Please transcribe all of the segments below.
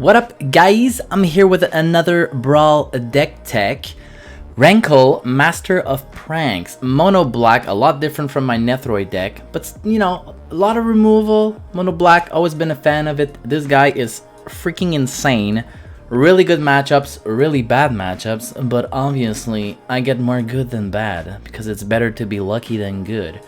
What up, guys? I'm here with another Brawl deck tech. Rankle, Master of Pranks. Mono black, a lot different from my Nethroid deck, but you know, a lot of removal. Mono black, always been a fan of it. This guy is freaking insane. Really good matchups, really bad matchups, but obviously I get more good than bad because it's better to be lucky than good.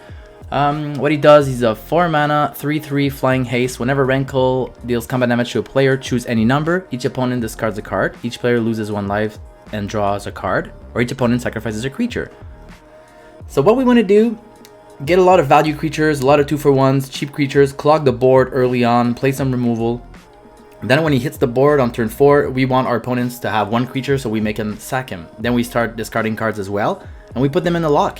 What he does, he's a 4 mana, 3/3 flying haste. Whenever Rankle deals combat damage to a player, choose any number. Each opponent discards a card. Each player loses 1 life and draws a card, or each opponent sacrifices a creature. So what we want to do, get a lot of value creatures, a lot of 2-for-1s, cheap creatures, clog the board early on, play some removal. Then when he hits the board on turn 4, we want our opponents to have 1 creature, so we make him sack him. Then we start discarding cards as well, and we put them in the lock.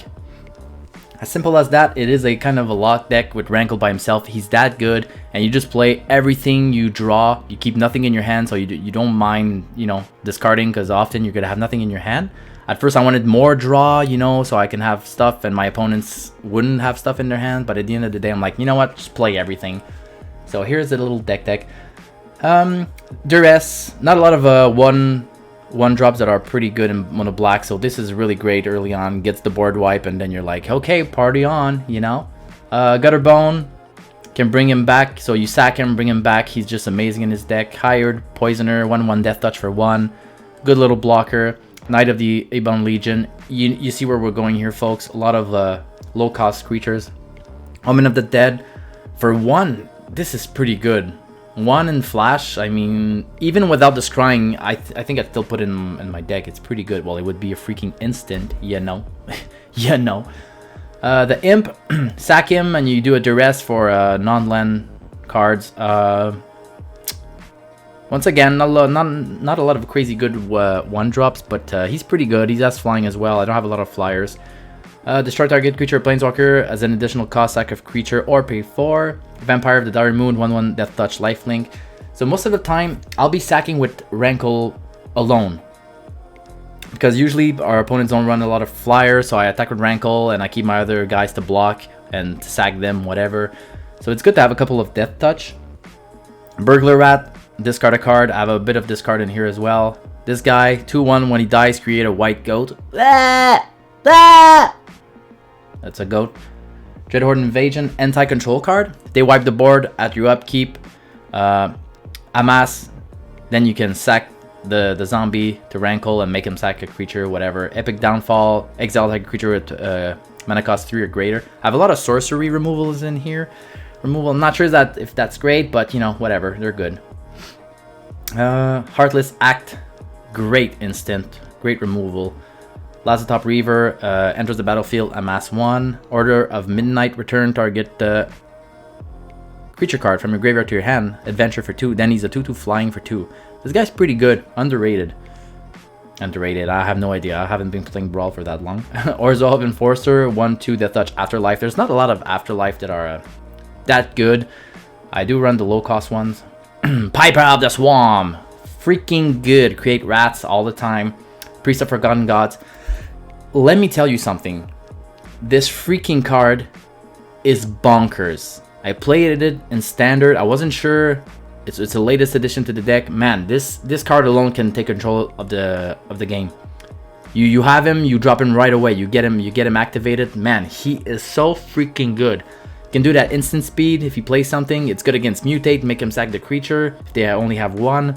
As simple as that. It is a kind of a lock deck with Rankle by himself. He's that good, and you just play everything you draw. You keep nothing in your hand, so you don't mind, you know, discarding, because often you're gonna have nothing in your hand. At first I wanted more draw, you know, so I can have stuff and my opponents wouldn't have stuff in their hand, but at the end of the day I'm like, you know what, just play everything. So here's a little deck. Duress, not a lot of one drops that are pretty good in mono black, so this is really great early on. Gets the board wipe, and then you're like, okay, party on, you know. Gutterbone can bring him back, so you sack him, bring him back. He's just amazing in his deck. Hired Poisoner, 1/1 Death Touch for 1, good little blocker. Knight of the Ebon Legion. You see where we're going here, folks. A lot of low cost creatures. Omen of the Dead for 1. This is pretty good. 1 in flash. I mean, even without the scrying, I think I'd still put it in my deck. It's pretty good. Well, it would be a freaking instant, you know. You know. The Imp, sack him and you do a duress for non-land cards. Once again, not a lot of crazy good 1-drops, but he's pretty good. He's flying as well. I don't have a lot of flyers. Destroy target creature or planeswalker as an additional cost, sack of creature or pay 4. Vampire of the Dire Moon, 1/1 Death Touch, lifelink. So most of the time, I'll be sacking with Rankle alone, because usually our opponents don't run a lot of flyers, so I attack with Rankle and I keep my other guys to block and to sack them, whatever. So it's good to have a couple of Death Touch. Burglar Rat, discard a card. I have a bit of discard in here as well. This guy, 2/1, when he dies, create a white goat. That's a goat. Dreadhorde Invasion, anti-control card. They wipe the board at your upkeep. Amass, then you can sack the zombie to Rankle and make him sack a creature, whatever. Epic Downfall, exile a creature with mana cost 3 or greater. I have a lot of sorcery removals in here. I'm not sure if that's great, but you know, whatever, they're good. Heartless Act, great instant, great removal. Lazatop Reaver enters the battlefield, amass 1. Order of Midnight, return target creature card from your graveyard to your hand. Adventure for 2. Then he's a 2/2 flying for 2. This guy's pretty good. Underrated. I have no idea. I haven't been playing Brawl for that long. Orzhov Enforcer, 1/2 Death Touch, Afterlife. There's not a lot of Afterlife that are that good. I do run the low cost ones. Piper of the Swarm, freaking good. Create rats all the time. Priest of Forgotten Gods. Let me tell you something. This freaking card is bonkers. I played it in standard. I wasn't sure. It's the latest addition to the deck. Man, this card alone can take control of the game. You have him, you drop him right away. You get him activated. Man, he is so freaking good. You can do that instant speed if you play something. It's good against mutate, make him sack the creature if they only have 1.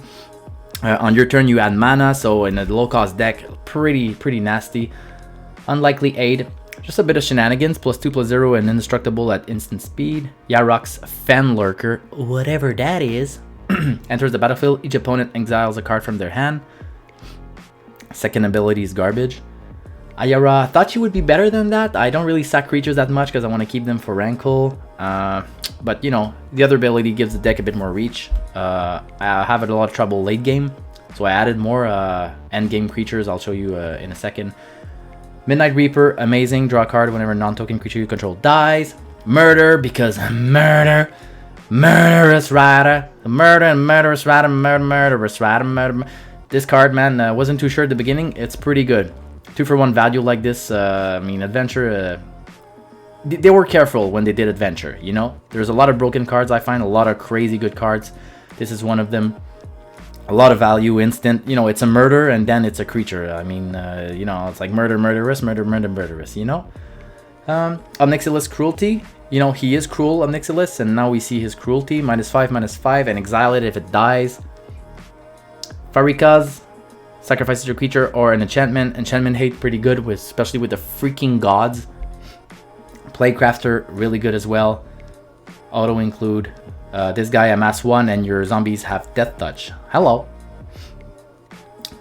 On your turn you add mana, so in a low cost deck, pretty nasty. Unlikely Aid, just a bit of shenanigans, +2/+0 and indestructible at instant speed. Yarok's Fenlurker, whatever that is, enters the battlefield. Each opponent exiles a card from their hand. Second ability is garbage. Ayara, thought she would be better than that. I don't really sack creatures that much because I want to keep them for Rankle. But you know, the other ability gives the deck a bit more reach. I have a lot of trouble late game, so I added more end game creatures. I'll show you in a second. Midnight Reaper, amazing. Draw a card whenever a non-token creature you control dies. Murder, because murderous rider. Murderous rider. This card, man, wasn't too sure at the beginning. It's pretty good. 2-for-1 value like this. I mean, Adventure. They were careful when they did Adventure, you know? There's a lot of broken cards, I find. A lot of crazy good cards. This is one of them. A lot of value, instant. You know, it's a murder and then it's a creature. I mean, you know, it's like murder, murderous, murder, murder, murderous, you know? Omnixilis Cruelty. You know, he is cruel, Omnixilis, and now we see his cruelty. -5/-5, and exile it if it dies. Farikaz. Sacrifices your creature or an enchantment. Enchantment hate pretty good, with especially with the freaking gods. Plaguecrafter, really good as well. Auto include. This guy amass 1 and your zombies have Death Touch. Hello.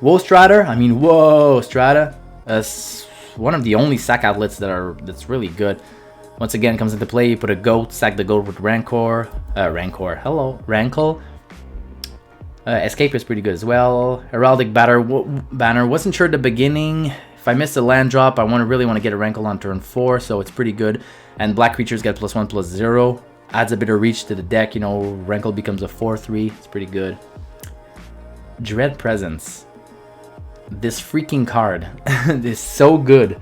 Whoa Strata. I mean, whoa Strata. That's one of the only sack outlets that's really good. Once again, comes into play. You put a goat, sack the goat with Rancor. Hello, Rankle. Escape is pretty good as well. Heraldic Banner. Wasn't sure at the beginning. If I missed a land drop, I really want to get a Rankle on turn 4, so it's pretty good. And black creatures get +1/+0. Adds a bit of reach to the deck. You know, Rankle becomes a 4/3. It's pretty good. Dread Presence. This freaking card is so good.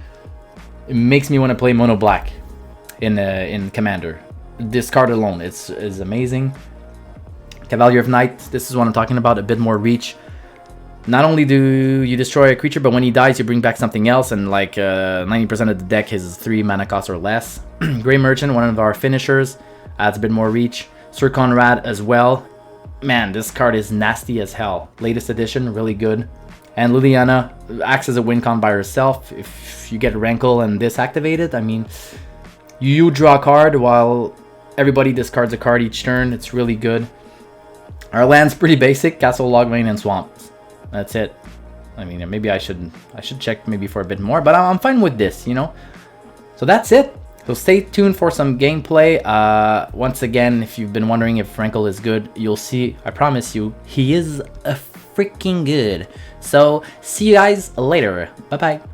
It makes me want to play mono black in Commander. This card alone is amazing. Cavalier of Night, this is what I'm talking about, a bit more reach. Not only do you destroy a creature, but when he dies, you bring back something else, and like 90% of the deck is 3 mana cost or less. Grey Merchant, one of our finishers, adds a bit more reach. Sir Conrad as well. Man, this card is nasty as hell. Latest edition, really good. And Liliana acts as a win con by herself. If you get Rankle and this activated, I mean, you draw a card while everybody discards a card each turn. It's really good. Our land's pretty basic: Castle, Logmane, and Swamps. That's it. I mean, maybe I should check maybe for a bit more, but I'm fine with this, you know. So that's it. So stay tuned for some gameplay. Once again, if you've been wondering if Rankle is good, you'll see. I promise you, he is freaking good. So see you guys later. Bye bye.